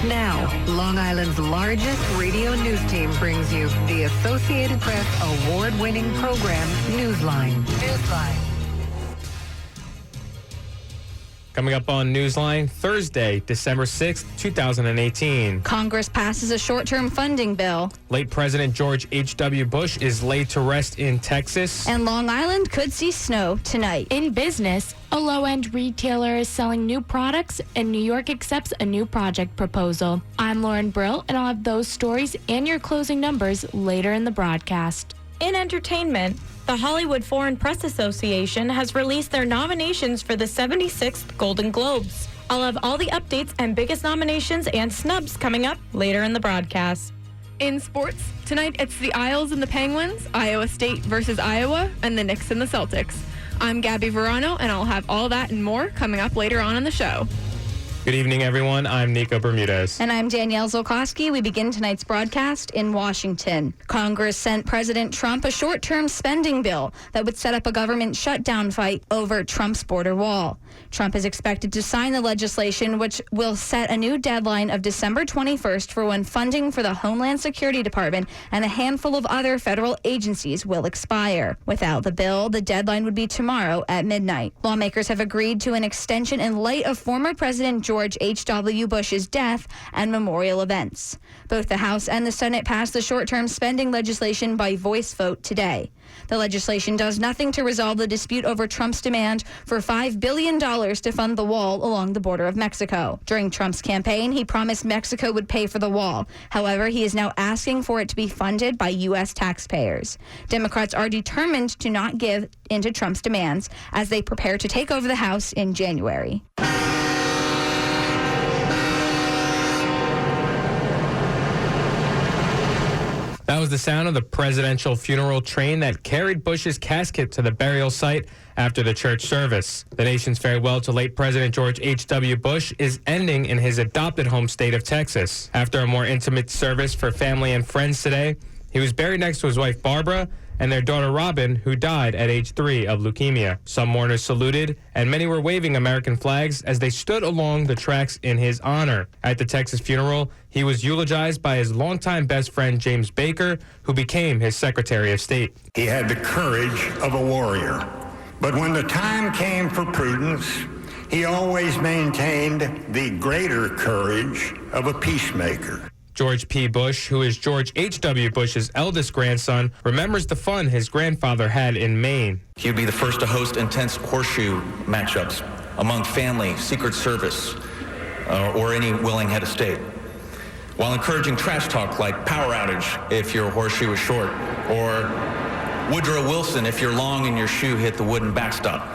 Now, Long Island's largest radio news team brings you the Associated Press award-winning program, Newsline. Coming up on Newsline, Thursday, December 6th, 2018. Congress passes a short-term funding bill. Late President George H.W. Bush is laid to rest in Texas. And Long Island could see snow tonight. In business, a low-end retailer is selling new products, and New York accepts a new project proposal. I'm Lauren Brill, and I'll have those stories and your closing numbers later in the broadcast. In entertainment, the Hollywood Foreign Press Association has released their nominations for the 76th Golden Globes. I'll have all the updates and biggest nominations and snubs coming up later in the broadcast. In sports, tonight it's the Isles and the Penguins, Iowa State versus Iowa, and the Knicks and the Celtics. I'm Gabby Verano, and I'll have all that and more coming up later on in the show. Good evening, everyone. I'm Nico Bermudez. And I'm Danielle Zolkowski. We begin tonight's broadcast in Washington. Congress sent President Trump a short-term spending bill that would set up a government shutdown fight over Trump's border wall. Trump is expected to sign the legislation, which will set a new deadline of December 21st for when funding for the Homeland Security Department and a handful of other federal agencies will expire. Without the bill, the deadline would be tomorrow at midnight. Lawmakers have agreed to an extension in light of former President George H.W. Bush's death and memorial events. Both the House and the Senate passed the short-term spending legislation by voice vote today. The legislation does nothing to resolve the dispute over Trump's demand for $5 billion to fund the wall along the border of Mexico. During Trump's campaign, he promised Mexico would pay for the wall. However, he is now asking for it to be funded by U.S. taxpayers. Democrats are determined to not give in to Trump's demands as they prepare to take over the House in January. That was the sound of the presidential funeral train that carried Bush's casket to the burial site after the church service. The nation's farewell to late President George H.W. Bush is ending in his adopted home state of Texas. After a more intimate service for family and friends today, he was buried next to his wife Barbara and their daughter Robin, who died at age 3 of leukemia. Some mourners saluted, and many were waving American flags as they stood along the tracks in his honor. At the Texas funeral, he was eulogized by his longtime best friend James Baker, who became his Secretary of State. He had the courage of a warrior, but when the time came for prudence, he always maintained the greater courage of a peacemaker. George P. Bush, who is George H.W. Bush's eldest grandson, remembers the fun his grandfather had in Maine. He would be the first to host intense horseshoe matchups among family, Secret Service, or any willing head of state, while encouraging trash talk like power outage if your horseshoe is short, or Woodrow Wilson if you're long and your shoe hit the wooden backstop.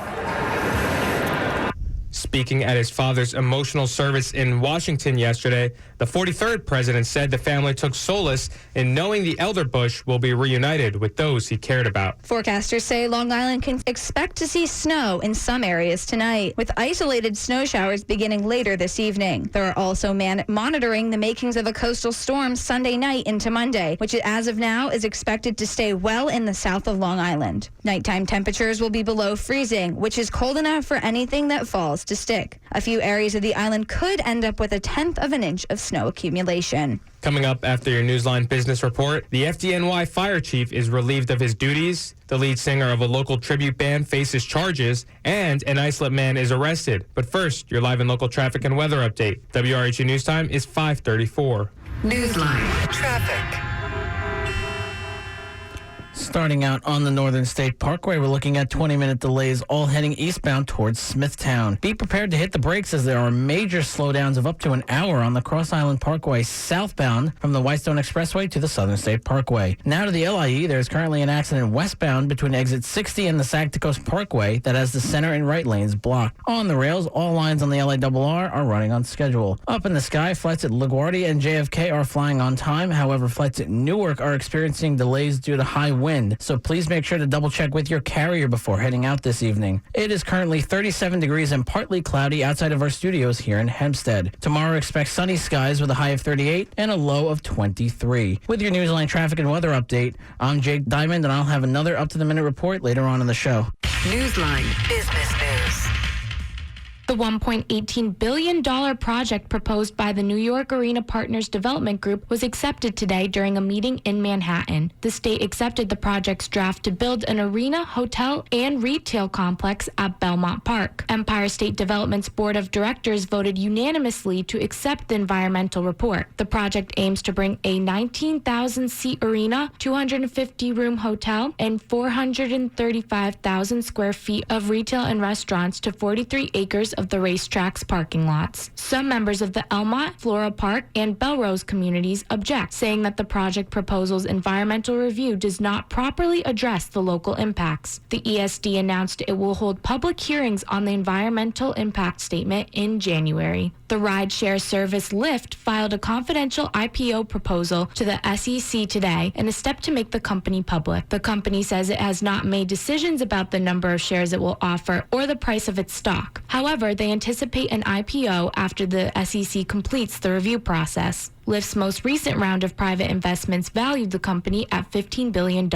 Speaking at his father's emotional service in Washington yesterday, the 43rd president said the family took solace in knowing the elder Bush will be reunited with those he cared about. Forecasters say Long Island can expect to see snow in some areas tonight, with isolated snow showers beginning later this evening. There are also monitoring the makings of a coastal storm Sunday night into Monday, which as of now is expected to stay well in the south of Long Island. Nighttime temperatures will be below freezing, which is cold enough for anything that falls to stick. A few areas of the island could end up with 1/10 of an inch of snow accumulation. Coming up after your Newsline business report, the FDNY fire chief is relieved of his duties, the lead singer of a local tribute band faces charges, and an Islip man is arrested. But first, your live and local traffic and weather update. WRHU News Time is 5:34. Newsline traffic. Starting out on the Northern State Parkway, we're looking at 20-minute delays all heading eastbound towards Smithtown. Be prepared to hit the brakes as there are major slowdowns of up to an hour on the Cross Island Parkway southbound from the Whitestone Expressway to the Southern State Parkway. Now to the LIE, there's currently an accident westbound between exit 60 and the Saginaw Coast Parkway that has the center and right lanes blocked. On the rails, all lines on the LIRR are running on schedule. Up in the sky, flights at LaGuardia and JFK are flying on time. However, flights at Newark are experiencing delays due to high wind. So please make sure to double check with your carrier before heading out this evening. It is currently 37 degrees and partly cloudy outside of our studios here in Hempstead. Tomorrow expect sunny skies with a high of 38 and a low of 23. With your Newsline traffic and weather update, I'm Jake Diamond, and I'll have another up-to-the-minute report later on in the show. Newsline Business News. The $1.18 billion project proposed by the New York Arena Partners Development Group was accepted today during a meeting in Manhattan. The state accepted the project's draft to build an arena, hotel, and retail complex at Belmont Park. Empire State Development's board of directors voted unanimously to accept the environmental report. The project aims to bring a 19,000-seat arena, 250-room hotel, and 435,000 square feet of retail and restaurants to 43 acres of the racetrack's parking lots. Some members of the Elmont, Floral Park, and Belrose communities object, saying that the project proposal's environmental review does not properly address the local impacts. The ESD announced it will hold public hearings on the environmental impact statement in January. The rideshare service Lyft filed a confidential IPO proposal to the SEC today in a step to make the company public. The company says it has not made decisions about the number of shares it will offer or the price of its stock. However, they anticipate an IPO after the SEC completes the review process. Lyft's most recent round of private investments valued the company at $15 billion.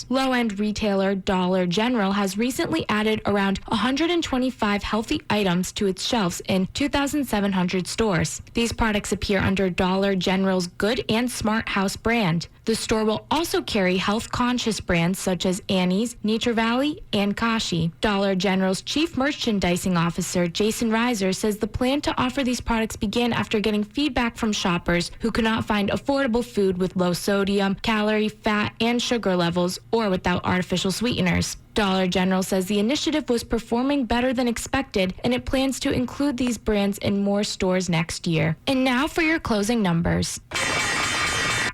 Low-end retailer Dollar General has recently added around 125 healthy items to its shelves in 2,700 stores. These products appear under Dollar General's Good and Smart House brand. The store will also carry health-conscious brands such as Annie's, Nature Valley, and Kashi. Dollar General's Chief Merchandising Officer, Jason Reiser, says the plan to offer these products began after getting feedback from shoppers who could not find affordable food with low sodium, calorie, fat, and sugar levels or without artificial sweeteners. Dollar General says the initiative was performing better than expected, and it plans to include these brands in more stores next year. And now for your closing numbers.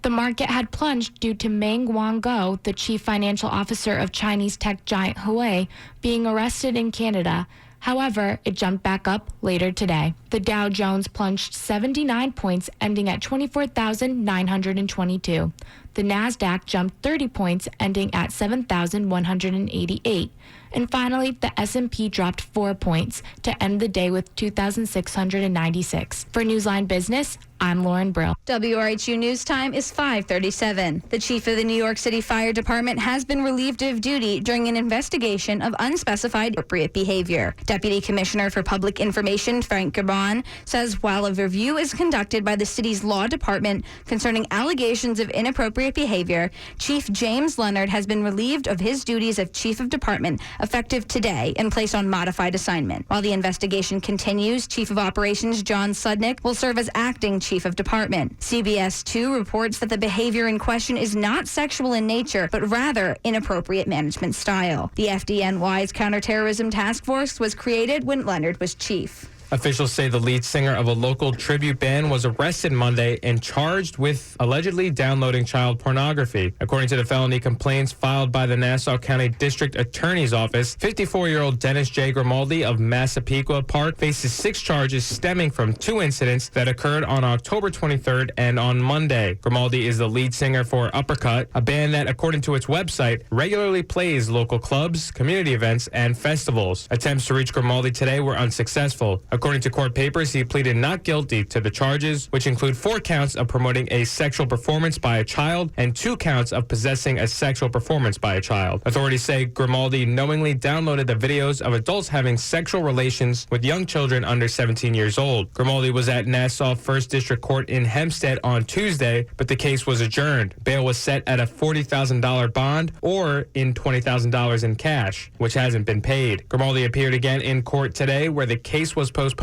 The market had plunged due to Meng Wanzhou, the chief financial officer of Chinese tech giant Huawei, being arrested in Canada. However, it jumped back up later today. The Dow Jones plunged 79 points, ending at 24,922. The Nasdaq jumped 30 points, ending at 7,188. And finally, the S&P dropped 4 points to end the day with 2,696. For Newsline Business, I'm Lauren Brill. WRHU News Time is 5:37. The chief of the New York City Fire Department has been relieved of duty during an investigation of unspecified appropriate behavior. Deputy Commissioner for Public Information Frank Gabon says while a review is conducted by the city's law department concerning allegations of inappropriate behavior, Chief James Leonard has been relieved of his duties of Chief of Department effective today and placed on modified assignment. While the investigation continues, Chief of Operations John Sudnick will serve as acting Chief of Department. CBS 2 reports that the behavior in question is not sexual in nature, but rather inappropriate management style. The FDNY's counterterrorism task force was created when Leonard was chief. Officials say the lead singer of a local tribute band was arrested Monday and charged with allegedly downloading child pornography. According to the felony complaints filed by the Nassau County District Attorney's Office, 54-year-old Dennis J. Grimaldi of Massapequa Park faces 6 charges stemming from 2 incidents that occurred on October 23rd and on Monday. Grimaldi is the lead singer for Uppercut, a band that, according to its website, regularly plays local clubs, community events, and festivals. Attempts to reach Grimaldi today were unsuccessful. According to court papers, he pleaded not guilty to the charges, which include 4 counts of promoting a sexual performance by a child and 2 counts of possessing a sexual performance by a child. Authorities say Grimaldi knowingly downloaded the videos of adults having sexual relations with young children under 17 years old. Grimaldi was at Nassau First District Court in Hempstead on Tuesday, but the case was adjourned. Bail was set at a $40,000 bond or in $20,000 in cash, which hasn't been paid. Grimaldi appeared again in court today, where the case was postponed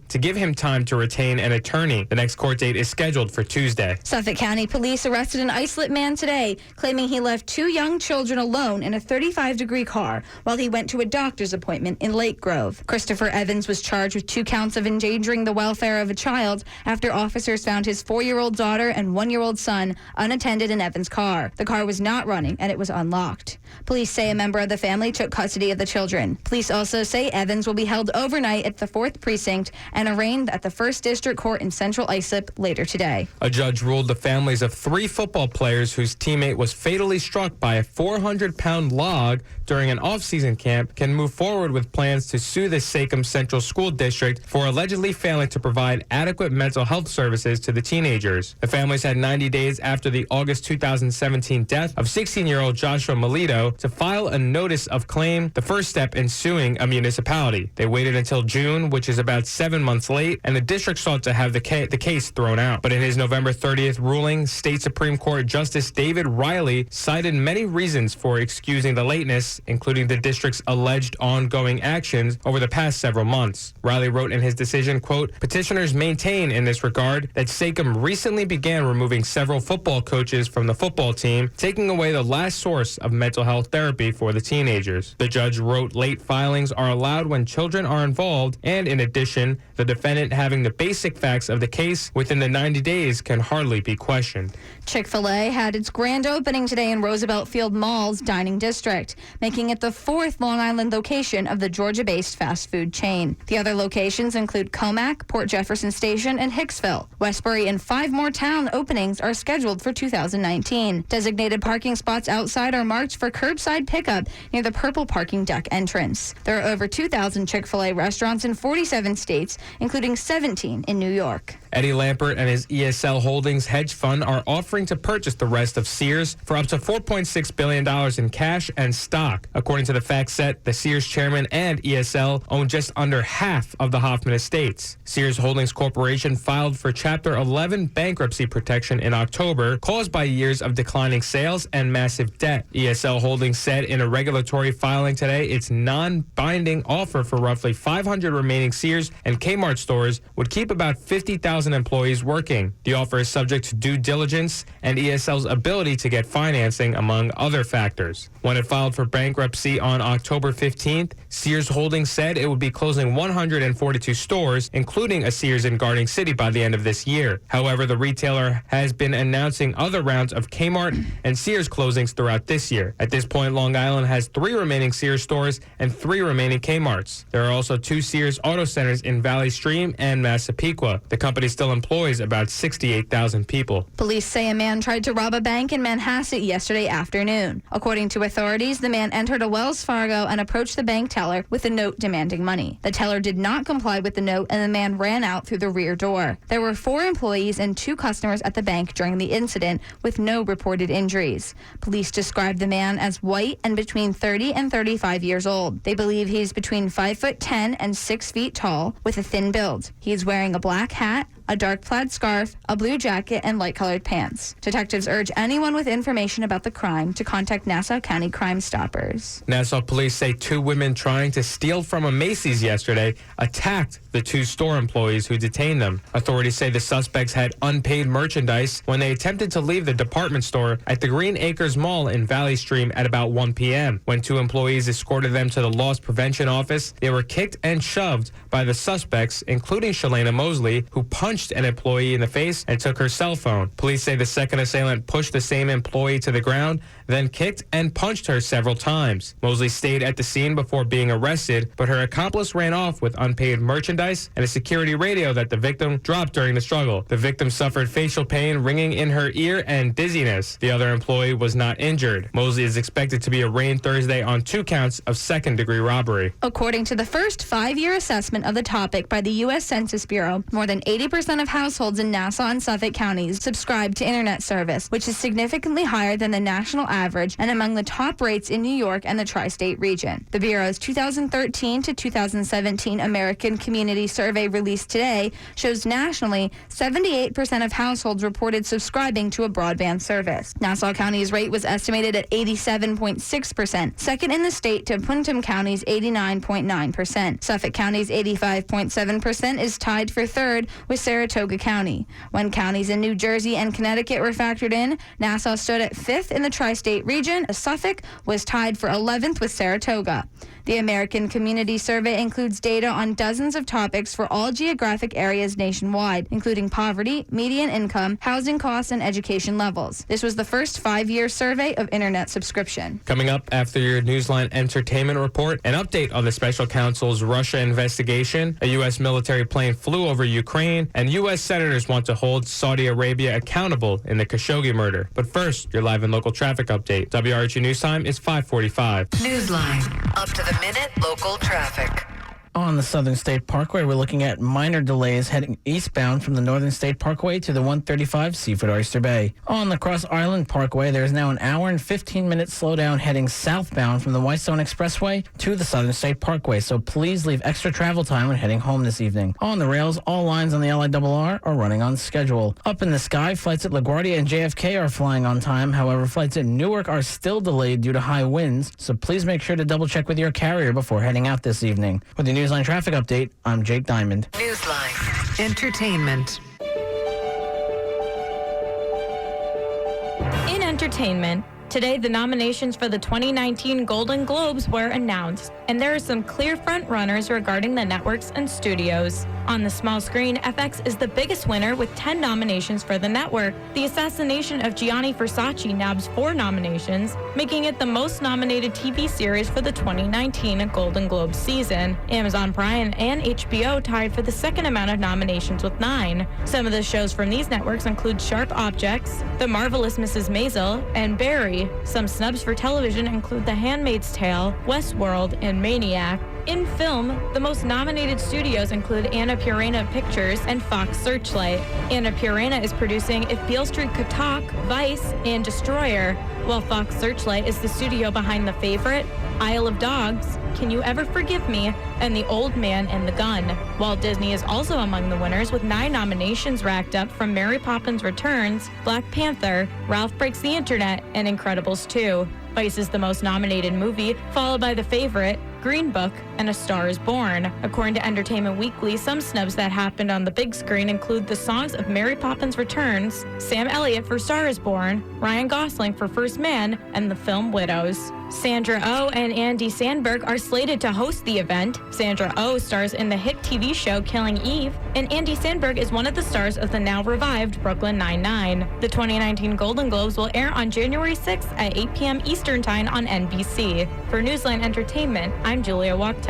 to give him time to retain an attorney. The next court date is scheduled for Tuesday. Suffolk County Police arrested an Islip man today, claiming he left 2 young children alone in a 35-degree car while he went to a doctor's appointment in Lake Grove. Christopher Evans was charged with 2 counts of endangering the welfare of a child after officers found his 4-year-old daughter and 1-year-old son unattended in Evans' car. The car was not running and it was unlocked. Police say a member of the family took custody of the children. Police also say Evans will be held overnight at the 4th Precinct and arraigned at the 1st District Court in Central Islip later today. A judge ruled the families of 3 football players whose teammate was fatally struck by a 400-pound log during an off-season camp can move forward with plans to sue the Sachem Central School District for allegedly failing to provide adequate mental health services to the teenagers. The families had 90 days after the August 2017 death of 16-year-old Joshua Melito to file a notice of claim, the first step in suing a municipality. They waited until June, which is about about 7 months late, and the district sought to have the case thrown out. But in his November 30th ruling, State Supreme Court Justice David Riley cited many reasons for excusing the lateness, including the district's alleged ongoing actions over the past several months. Riley wrote in his decision, quote, petitioners maintain in this regard that SACM recently began removing several football coaches from the football team, taking away the last source of mental health therapy for the teenagers. The judge wrote late filings are allowed when children are involved, and in addition, the defendant having the basic facts of the case within the 90 days can hardly be questioned. Chick-fil-A had its grand opening today in Roosevelt Field Mall's dining district, making it the fourth Long Island location of the Georgia-based fast food chain. The other locations include Comac, Port Jefferson Station, and Hicksville. Westbury and 5 more town openings are scheduled for 2019. Designated parking spots outside are marked for curbside pickup near the purple parking deck entrance. There are over 2,000 Chick-fil-A restaurants in 47 states, including 17 in New York. Eddie Lampert and his ESL Holdings hedge fund are offering to purchase the rest of Sears for up to $4.6 billion in cash and stock. According to the FactSet, the Sears chairman and ESL own just under half of the Hoffman estates. Sears Holdings Corporation filed for Chapter 11 bankruptcy protection in October, caused by years of declining sales and massive debt. ESL Holdings said in a regulatory filing today its non-binding offer for roughly 500 remaining Sears and Kmart stores would keep about 50,000 employees working. The offer is subject to due diligence and ESL's ability to get financing, among other factors. When it filed for bankruptcy on October 15th, Sears Holdings said it would be closing 142 stores, including a Sears in Garden City by the end of this year. However, the retailer has been announcing other rounds of Kmart and Sears closings throughout this year. At this point, Long Island has 3 remaining Sears stores and 3 remaining Kmarts. There are also 2 Sears Auto Centers in Valley Stream and Massapequa. The company still employs about 68,000 people. Police say a man tried to rob a bank in Manhasset yesterday afternoon. According to authorities, the man entered a Wells Fargo and approached the bank teller with a note demanding money. The teller did not comply with the note, and the man ran out through the rear door. There were 4 employees and 2 customers at the bank during the incident, with no reported injuries. Police described the man as white and between 30 and 35 years old. They believe he's between 5'10" and 6 feet tall, with a thin build. He is wearing a black hat, a dark plaid scarf, a blue jacket, and light-colored pants. Detectives urge anyone with information about the crime to contact Nassau County Crime Stoppers. Nassau police say 2 women trying to steal from a Macy's yesterday attacked the 2 store employees who detained them. Authorities say the suspects had unpaid merchandise when they attempted to leave the department store at the Green Acres Mall in Valley Stream at about 1 p.m. When 2 employees escorted them to the loss prevention office, they were kicked and shoved by the suspects, including Shalana Mosley, who punched an employee in the face and took her cell phone. Police say the second assailant pushed the same employee to the ground, then kicked and punched her several times. Mosley stayed at the scene before being arrested, but her accomplice ran off with unpaid merchandise and a security radio that the victim dropped during the struggle. The victim suffered facial pain, ringing in her ear, and dizziness. The other employee was not injured. Mosley is expected to be arraigned Thursday on 2 counts of second-degree robbery. According to the first 5-year assessment of the topic by the U.S. Census Bureau, more than 80% of households in Nassau and Suffolk counties subscribe to internet service, which is significantly higher than the national average and among the top rates in New York and the tri-state region. The Bureau's 2013 to 2017 American Community Survey released today shows nationally 78% of households reported subscribing to a broadband service. Nassau County's rate was estimated at 87.6%, second in the state to Putnam County's 89.9%. Suffolk County's 85.7% is tied for third with Saratoga County. When counties in New Jersey and Connecticut were factored in, Nassau stood at 5th in the tri-state region. Suffolk was tied for 11th with Saratoga. The American Community Survey includes data on dozens of topics for all geographic areas nationwide, including poverty, median income, housing costs, and education levels. This was the first 5-year survey of internet subscription. Coming up after your Newsline entertainment report, an update on the special counsel's Russia investigation, a U.S. military plane flew over Ukraine, and U.S. senators want to hold Saudi Arabia accountable in the Khashoggi murder. But first, your live and local traffic update. WRHU News Time is 5:45. Newsline. Up to the minute local traffic. On the Southern State Parkway, we're looking at minor delays heading eastbound from the Northern State Parkway to the 135 Seaford Oyster Bay. On the Cross Island Parkway, there is now an hour and 15-minute slowdown heading southbound from the Whitestone Expressway to the Southern State Parkway, so please leave extra travel time when heading home this evening. On the rails, all lines on the LIRR are running on schedule. Up in the sky, flights at LaGuardia and JFK are flying on time. However, flights at Newark are still delayed due to high winds, so please make sure to double-check with your carrier before heading out this evening. With the Newsline traffic update, I'm Jake Diamond. Newsline. Entertainment. In entertainment, today the nominations for the 2019 Golden Globes were announced, and there are some clear front-runners regarding the networks and studios. On the small screen, FX is the biggest winner with 10 nominations for the network. The Assassination of Gianni Versace nabs 4 nominations, making it the most nominated TV series for the 2019 Golden Globe season. Amazon Prime and HBO tied for the second amount of nominations with 9. Some of the shows from these networks include Sharp Objects, The Marvelous Mrs. Maisel, and Barry. Some snubs for television include The Handmaid's Tale, Westworld, and Maniac. In film, the most nominated studios include Anna Purena Pictures and Fox Searchlight. Anna Purena is producing If Beale Street Could Talk, Vice, and Destroyer, while Fox Searchlight is the studio behind The Favorite, Isle of Dogs, Can You Ever Forgive Me, and The Old Man and the Gun. Walt Disney is also among the winners with 9 nominations racked up from Mary Poppins Returns, Black Panther, Ralph Breaks the Internet, and Incredibles 2. Vice is the most nominated movie, followed by The Favorite, Green Book, and A Star is Born. According to Entertainment Weekly, some snubs that happened on the big screen include the songs of Mary Poppins Returns, Sam Elliott for Star is Born, Ryan Gosling for First Man, and the film Widows. Sandra Oh and Andy Samberg are slated to host the event. Sandra Oh stars in the hit TV show Killing Eve, and Andy Samberg is one of the stars of the now revived Brooklyn Nine-Nine. The 2019 Golden Globes will air on January 6th at 8 p.m. Eastern Time on NBC. For Newsline Entertainment, I'm Julia Wachtel.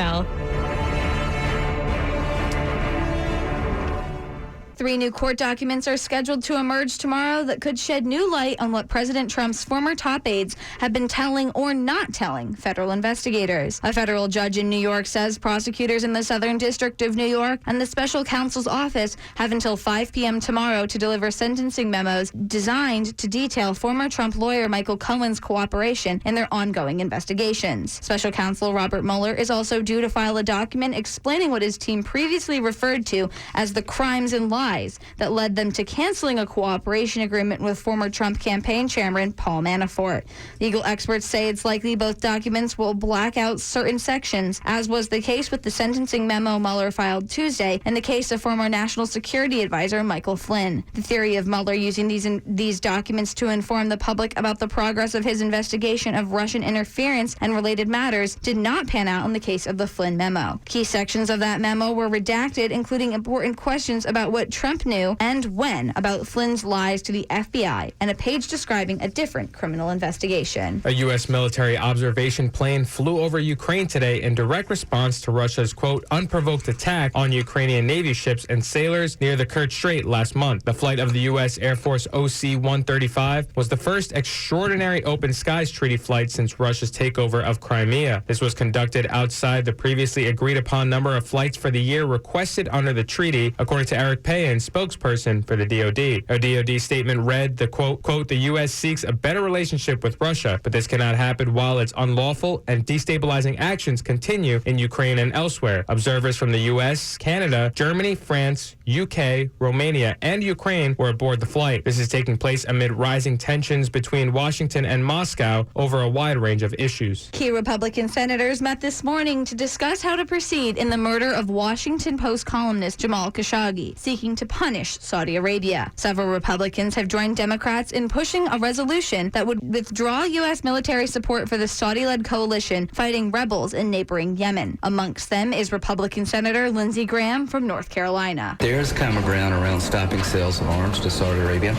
3 new court documents are scheduled to emerge tomorrow that could shed new light on what President Trump's former top aides have been telling or not telling federal investigators. A federal judge in New York says prosecutors in the Southern District of New York and the special counsel's office have until 5 p.m. tomorrow to deliver sentencing memos designed to detail former Trump lawyer Michael Cohen's cooperation in their ongoing investigations. Special counsel Robert Mueller is also due to file a document explaining what his team previously referred to as the crimes and lies that led them to canceling a cooperation agreement with former Trump campaign chairman Paul Manafort. Legal experts say it's likely both documents will black out certain sections, as was the case with the sentencing memo Mueller filed Tuesday in the case of former National Security Advisor Michael Flynn. The theory of Mueller using these documents to inform the public about the progress of his investigation of Russian interference and related matters did not pan out in the case of the Flynn memo. Key sections of that memo were redacted, including important questions about what Trump knew and when about Flynn's lies to the FBI, and a page describing a different criminal investigation. A U.S. military observation plane flew over Ukraine today in direct response to Russia's, quote, unprovoked attack on Ukrainian Navy ships and sailors near the Kerch Strait last month. The flight of the U.S. Air Force OC-135 was the first extraordinary open skies treaty flight since Russia's takeover of Crimea. This was conducted outside the previously agreed upon number of flights for the year requested under the treaty, according to Eric Payan, spokesperson for the DoD. A DoD statement read, the quote, the U.S. seeks a better relationship with Russia, but this cannot happen while its unlawful and destabilizing actions continue in Ukraine and elsewhere. Observers from the U.S., Canada, Germany, France, UK, Romania, and Ukraine were aboard the flight. This is taking place amid rising tensions between Washington and Moscow over a wide range of issues. Key Republican senators met this morning to discuss how to proceed in the murder of Washington Post columnist Jamal Khashoggi, seeking to punish Saudi Arabia. Several Republicans have joined Democrats in pushing a resolution that would withdraw U.S. military support for the Saudi-led coalition fighting rebels in neighboring Yemen. Amongst them is Republican Senator Lindsey Graham from North Carolina. There's common ground around stopping sales of arms to Saudi Arabia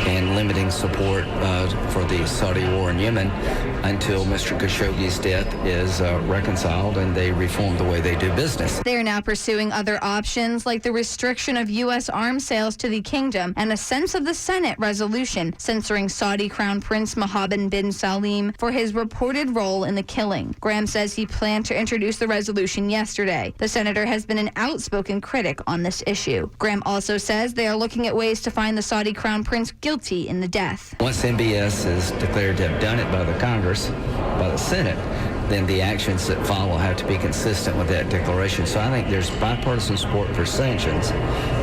and limiting support for the Saudi war in Yemen until Mr. Khashoggi's death is reconciled and they reform the way they do business. They are now pursuing other options like the restriction of U.S. U.S. arms sales to the kingdom and a sense of the Senate resolution censoring Saudi Crown Prince Mohammed bin Salim for his reported role in the killing. Graham says he planned to introduce the resolution yesterday. The senator has been an outspoken critic on this issue. Graham also says they are looking at ways to find the Saudi Crown Prince guilty in the death. Once MBS is declared to have done it by the Congress, by the Senate, then the actions that follow have to be consistent with that declaration. So I think there's bipartisan support for sanctions,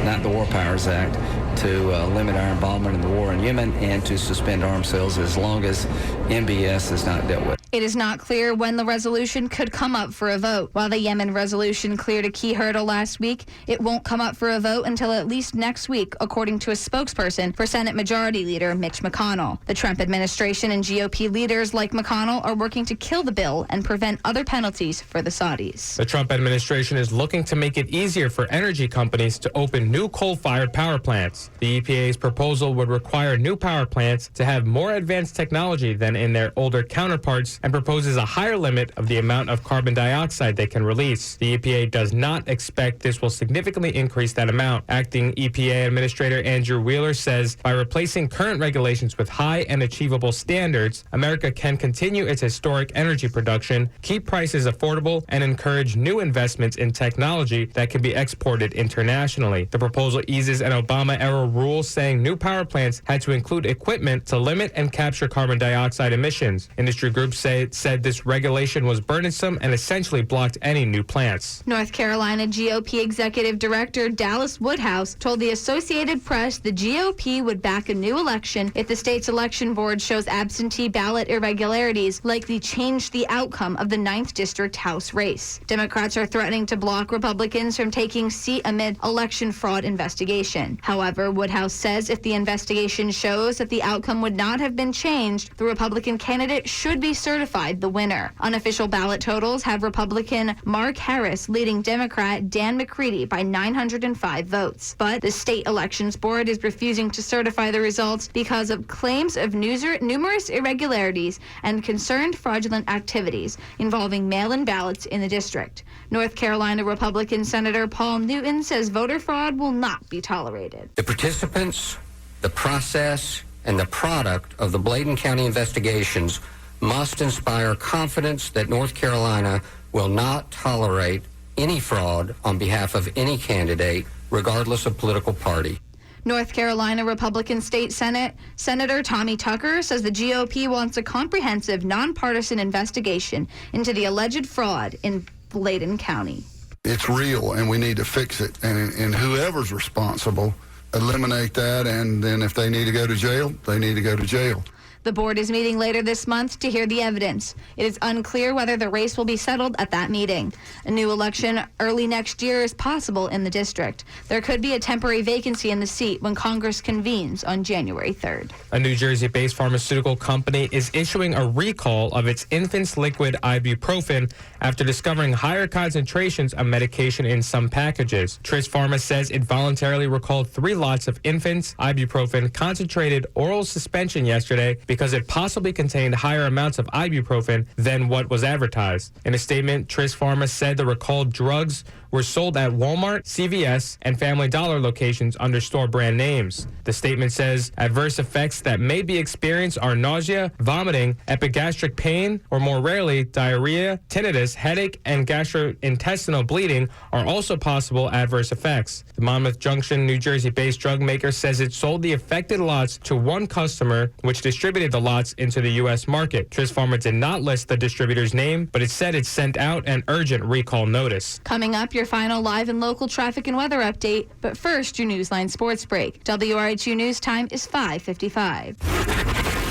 not the War Powers Act, to limit our involvement in the war in Yemen and to suspend arms sales as long as MBS is not dealt with. It is not clear when the resolution could come up for a vote. While the Yemen resolution cleared a key hurdle last week, it won't come up for a vote until at least next week, according to a spokesperson for Senate Majority Leader Mitch McConnell. The Trump administration and GOP leaders like McConnell are working to kill the bill and prevent other penalties for the Saudis. The Trump administration is looking to make it easier for energy companies to open new coal-fired power plants. The EPA's proposal would require new power plants to have more advanced technology than in their older counterparts and proposes a higher limit of the amount of carbon dioxide they can release. The EPA does not expect this will significantly increase that amount. Acting EPA Administrator Andrew Wheeler says by replacing current regulations with high and achievable standards, America can continue its historic energy production, keep prices affordable, and encourage new investments in technology that can be exported internationally. The proposal eases an Obama-era rule saying new power plants had to include equipment to limit and capture carbon dioxide emissions. Industry groups said this regulation was burdensome and essentially blocked any new plants. North Carolina GOP Executive Director Dallas Woodhouse told the Associated Press the GOP would back a new election if the state's election board shows absentee ballot irregularities likely change the outcome of the 9th District House race. Democrats are threatening to block Republicans from taking seat amid election fraud investigation. However, Woodhouse says if the investigation shows that the outcome would not have been changed, the Republican candidate should be certified the winner. Unofficial ballot totals have Republican Mark Harris leading Democrat Dan McCready by 905 votes. But the state elections board is refusing to certify the results because of claims of numerous irregularities and concerned fraudulent activities involving mail-in ballots in the district. North Carolina Republican Senator Paul Newton says voter fraud will not be tolerated. The participants, the process, and the product of the Bladen County investigations must inspire confidence that North Carolina will not tolerate any fraud on behalf of any candidate, regardless of political party. North Carolina Republican State Senate Senator Tommy Tucker says the GOP wants a comprehensive, nonpartisan investigation into the alleged fraud in Bladen County. It's real, and we need to fix it. And whoever's responsible, eliminate that, and then if they need to go to jail, they need to go to jail. The board is meeting later this month to hear the evidence. It is unclear whether the race will be settled at that meeting. A new election early next year is possible in the district. There could be a temporary vacancy in the seat when Congress convenes on January 3rd. A New Jersey-based pharmaceutical company is issuing a recall of its infant's liquid ibuprofen after discovering higher concentrations of medication in some packages. Tris Pharma says it voluntarily recalled 3 lots of infant's ibuprofen concentrated oral suspension yesterday because it possibly contained higher amounts of ibuprofen than what was advertised. In a statement, Tris Pharma said the recalled drugs were sold at Walmart, CVS, and Family Dollar locations under store brand names. The statement says adverse effects that may be experienced are nausea, vomiting, epigastric pain, or more rarely, diarrhea, tinnitus, headache, and gastrointestinal bleeding are also possible adverse effects. The Monmouth Junction, New Jersey-based drug maker says it sold the affected lots to one customer, which distributed the lots into the U.S. market. Tris Pharma did not list the distributor's name, but it said it sent out an urgent recall notice. Coming up, your final live and local traffic and weather update. But first, your Newsline sports break. WRHU News Time is 5:55.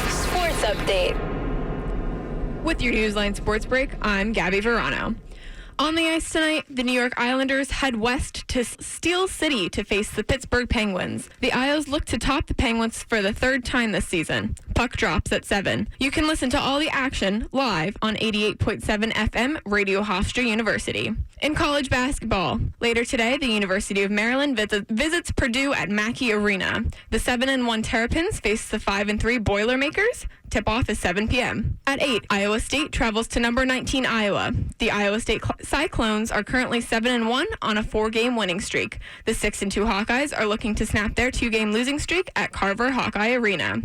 Sports update. With your Newsline sports break, I'm Gabby Verano. On the ice tonight, the New York Islanders head west to Steel City to face the Pittsburgh Penguins. The Isles look to top the Penguins for the 3rd time this season. Puck drops at 7. You can listen to all the action live on 88.7 FM Radio Hofstra University. In college basketball, later today, the University of Maryland visits Purdue at Mackey Arena. The 7-1 Terrapins face the 5-3 Boilermakers. Tip-off is 7 p.m. At 8, Iowa State travels to number 19 Iowa. The Iowa State Cyclones are currently 7-1 on a 4-game winning streak. The 6-2 Hawkeyes are looking to snap their 2-game losing streak at Carver Hawkeye Arena.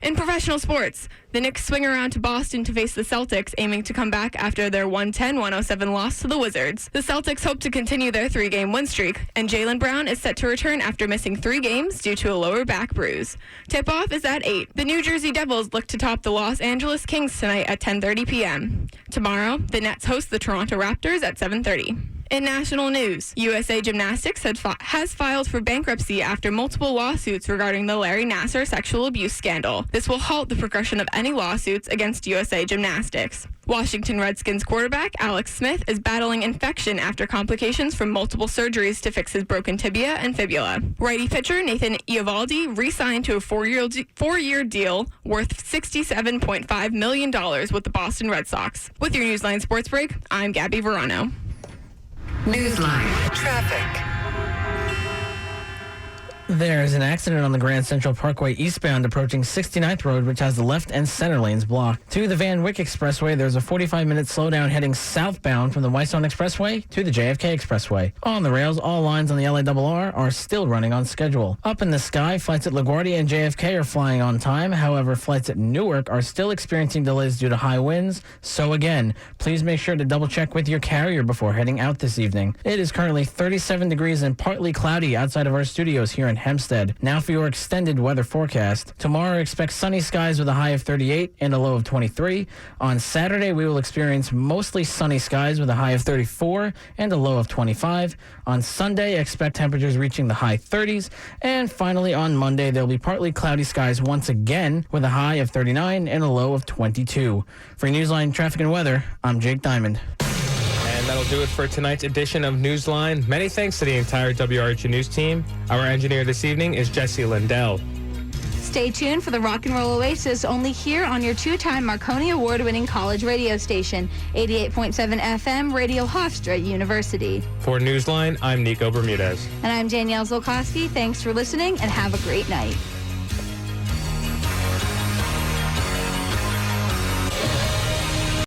In professional sports, the Knicks swing around to Boston to face the Celtics, aiming to come back after their 110-107 loss to the Wizards. The Celtics hope to continue their 3-game win streak, and Jaylen Brown is set to return after missing 3 games due to a lower back bruise. Tip-off is at 8. The New Jersey Devils look to top the Los Angeles Kings tonight at 10:30 p.m. Tomorrow, the Nets host the Toronto Raptors at 7:30. In national news, USA Gymnastics has filed for bankruptcy after multiple lawsuits regarding the Larry Nassar sexual abuse scandal. This will halt the progression of any lawsuits against USA Gymnastics. Washington Redskins quarterback Alex Smith is battling infection after complications from multiple surgeries to fix his broken tibia and fibula. Righty pitcher Nathan Eovaldi re-signed to a 4-year deal worth $67.5 million with the Boston Red Sox. With your Newsline Sports Break, I'm Gabby Verano. Newsline traffic. There is an accident on the Grand Central Parkway eastbound approaching 69th Road, which has the left and center lanes blocked. To the Van Wyck Expressway, there's a 45-minute slowdown heading southbound from the Whitestone Expressway to the JFK Expressway. On the rails, all lines on the LIRR are still running on schedule. Up in the sky, flights at LaGuardia and JFK are flying on time. However, flights at Newark are still experiencing delays due to high winds. So again, please make sure to double-check with your carrier before heading out this evening. It is currently 37 degrees and partly cloudy outside of our studios here in Hempstead. Now for your extended weather forecast. Tomorrow, expect sunny skies with a high of 38 and a low of 23. On Saturday, we will experience mostly sunny skies with a high of 34 and a low of 25. On Sunday, expect temperatures reaching the high 30s. And finally, on Monday, there will be partly cloudy skies once again with a high of 39 and a low of 22. For Newsline Traffic and Weather, I'm Jake Diamond. And that'll do it for tonight's edition of Newsline. Many thanks to the entire WRHU News team. Our engineer this evening is Jesse Lindell. Stay tuned for the Rock and Roll Oasis, only here on your 2-time Marconi Award-winning college radio station, 88.7 FM, Radio Hofstra University. For Newsline, I'm Nico Bermudez. And I'm Danielle Zolkowski. Thanks for listening, and have a great night.